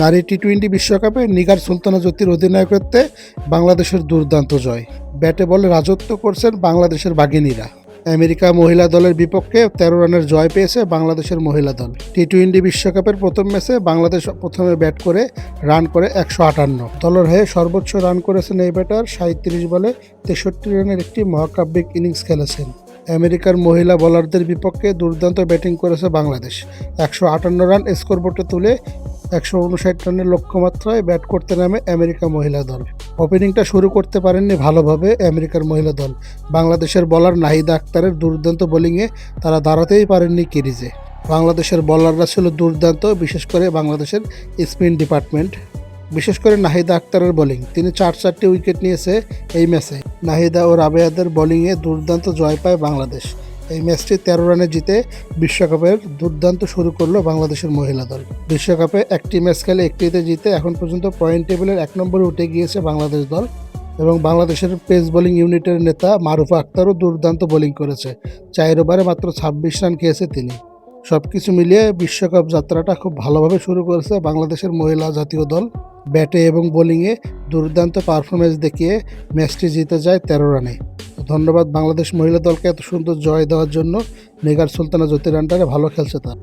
নারী টি-20 বিশ্বকাপে নিগার সুলতানা জ্যোতির অধিনায়কত্বে বাংলাদেশের দুর্দান্ত জয়। ব্যাটে বলে রাজত্ব করছেন বাংলাদেশের বাঘিনীরা। আমেরিকা মহিলা দলের বিপক্ষে ১৩ রানের জয় পেয়েছে বাংলাদেশের মহিলা দল। টি-20 বিশ্বকাপের প্রথম ম্যাচে বাংলাদেশ প্রথমে ব্যাট করে রান করে ১৫৮। দলের হয়ে সর্বোচ্চ রান করেছেন এই ব্যাটার ৩৭ বলে ৬৩ রানের একটি মহাকাব্যিক ইনিংস খেলেছেন। আমেরিকার মহিলা বোলারদের বিপক্ষে দুর্দান্ত ব্যাটিং করেছে বাংলাদেশ। ১৫৮ রান স্কোরবোর্ডে তুলে ১৫৯ রানের লক্ষ্যমাত্রায় ব্যাট করতে নামে আমেরিকা মহিলা দল। ওপেনিংটা শুরু করতে পারেননি ভালোভাবে আমেরিকার মহিলা দল। বাংলাদেশের বোলার নাহিদা আক্তারের দুর্দান্ত বোলিংয়ে তারা দাঁড়াতেই পারেননি ক্রিজে। বাংলাদেশের বোলাররা ছিল দুর্দান্ত, বিশেষ করে বাংলাদেশের স্পিন ডিপার্টমেন্ট, বিশেষ করে নাহিদা আক্তারের বোলিং। তিনি ৪টি উইকেট নিয়েছে এই ম্যাচে। নাহিদা ও রাবেয়াদের বোলিংয়ে দুর্দান্ত জয় পায় বাংলাদেশ। এই ম্যাচটি ১৩ রানে জিতে বিশ্বকাপের দুর্দান্ত শুরু করলো বাংলাদেশের মহিলা দল। বিশ্বকাপে একটি ম্যাচ খেলে একটিতে জিতে এখন পর্যন্ত পয়েন্ট টেবিলের ১ নম্বরে উঠে গিয়েছে বাংলাদেশ দল। এবং বাংলাদেশের পেস বোলিং ইউনিটের নেতা মারুফা আক্তারও দুর্দান্ত বোলিং করেছে। ৪ ওভারে মাত্র ২৬ রান খেয়েছে তিনি। সব কিছু মিলিয়ে বিশ্বকাপ যাত্রাটা খুব ভালোভাবে শুরু করেছে বাংলাদেশের মহিলা জাতীয় দল। ব্যাটে এবং বোলিংয়ে দুর্দান্ত পারফরমেন্স দেখিয়ে ম্যাচটি জিতে যায় ১৩ রানে। ধন্যবাদ বাংলাদেশ মহিলা দলকে এত সুন্দর জয় দেওয়ার জন্য। নিগার সুলতানা জ্যোতির আন্ডারে ভালো খেলছে তারা।